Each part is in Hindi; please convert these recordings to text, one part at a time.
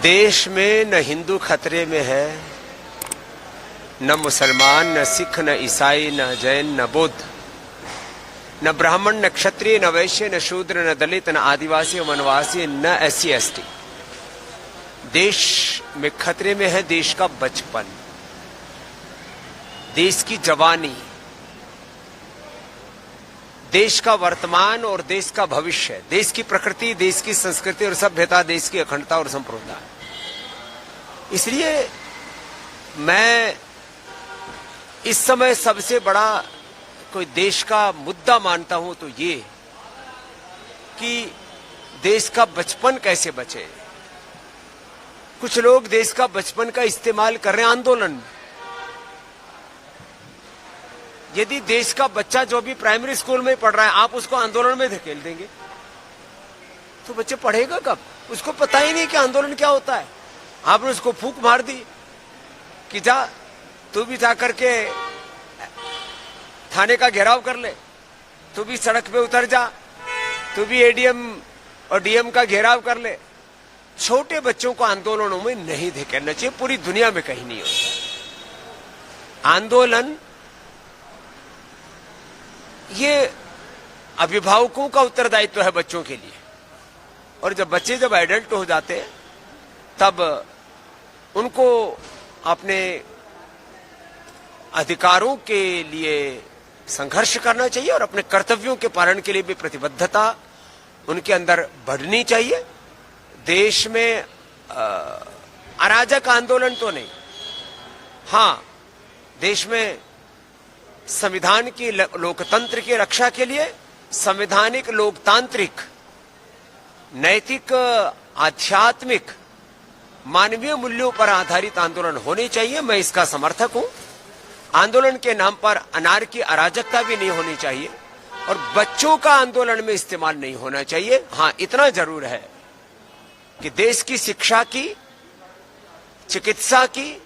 देश में न हिंदू खतरे में है, न मुसलमान, न सिख, न ईसाई, न जैन, न बौद्ध, न ब्राह्मण, न क्षत्रिय, न वैश्य, न शूद्र, न दलित, न आदिवासी, वनवासी, न एससी एसटी। देश में खतरे में है देश का बचपन, देश की जवानी, देश का वर्तमान और देश का भविष्य, देश की प्रकृति, देश की संस्कृति और सभ्यता, देश की अखंडता और संप्रभुता। इसलिए मैं इस समय सबसे बड़ा कोई देश का मुद्दा मानता हूं तो ये कि देश का बचपन कैसे बचे। कुछ लोग देश का बचपन का इस्तेमाल कर रहे हैं आंदोलन में। यदि देश का बच्चा जो भी प्राइमरी स्कूल में पढ़ रहा है, आप उसको आंदोलन में धकेल देंगे तो बच्चे पढ़ेगा कब? उसको पता ही नहीं कि आंदोलन क्या होता है। आपने उसको फूंक मार दी कि जा तू भी जा करके थाने का घेराव कर ले, तू भी सड़क पे उतर जा, तू भी एडीएम और डीएम का घेराव कर ले। छोटे बच्चों को आंदोलनों में नहीं धकेलना चाहिए, पूरी दुनिया में कहीं नहीं होता। आंदोलन ये अभिभावकों का उत्तरदायित्व है बच्चों के लिए, और जब बच्चे जब एडल्ट हो जाते हैं तब उनको अपने अधिकारों के लिए संघर्ष करना चाहिए और अपने कर्तव्यों के पालन के लिए भी प्रतिबद्धता उनके अंदर बढ़नी चाहिए। देश में अराजक आंदोलन तो नहीं, हाँ देश में संविधान की लोकतंत्र की रक्षा के लिए संवैधानिक, लोकतांत्रिक, नैतिक, आध्यात्मिक, मानवीय मूल्यों पर आधारित आंदोलन होने चाहिए। मैं इसका समर्थक हूं। आंदोलन के नाम पर अनार्की, अराजकता भी नहीं होनी चाहिए और बच्चों का आंदोलन में इस्तेमाल नहीं होना चाहिए। हां, इतना जरूर है कि देश की शिक्षा की, चिकित्सा की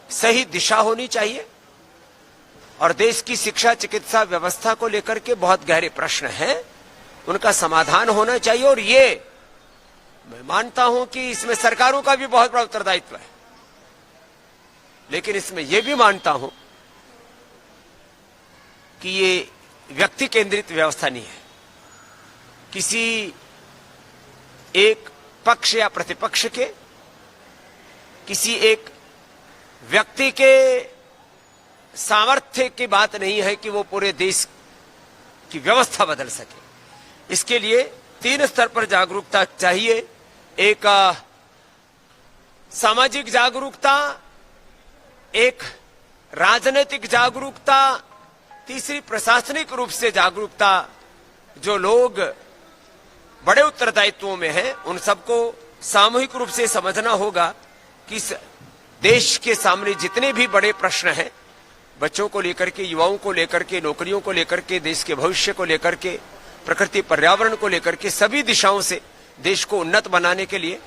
सही दिशा होनी चाहिए और देश की शिक्षा चिकित्सा व्यवस्था को लेकर के बहुत गहरे प्रश्न हैं, उनका समाधान होना चाहिए। और ये मैं मानता हूं कि इसमें सरकारों का भी बहुत बड़ा उत्तरदायित्व है, लेकिन इसमें यह भी मानता हूं कि ये व्यक्ति केंद्रित व्यवस्था नहीं है। किसी एक पक्ष या प्रतिपक्ष के, किसी एक व्यक्ति के सामर्थ्य की बात नहीं है कि वो पूरे देश की व्यवस्था बदल सके। इसके लिए 3 स्तर पर जागरूकता चाहिए। एक सामाजिक जागरूकता, एक राजनीतिक जागरूकता, तीसरी प्रशासनिक रूप से जागरूकता। जो लोग बड़े उत्तरदायित्वों में हैं उन सबको सामूहिक रूप से समझना होगा कि इस देश के सामने जितने भी बड़े प्रश्न हैं, बच्चों को लेकर के, युवाओं को लेकर के, नौकरियों को लेकर के, देश के भविष्य को लेकर के, प्रकृति पर्यावरण को लेकर के, सभी दिशाओं से देश को उन्नत बनाने के लिए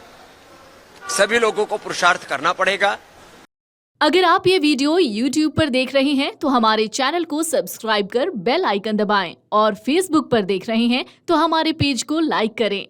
सभी लोगों को पुरुषार्थ करना पड़ेगा। अगर आप ये वीडियो YouTube पर देख रहे हैं तो हमारे चैनल को सब्सक्राइब कर बेल आइकन दबाएं और Facebook पर देख रहे हैं तो हमारे पेज को लाइक करें।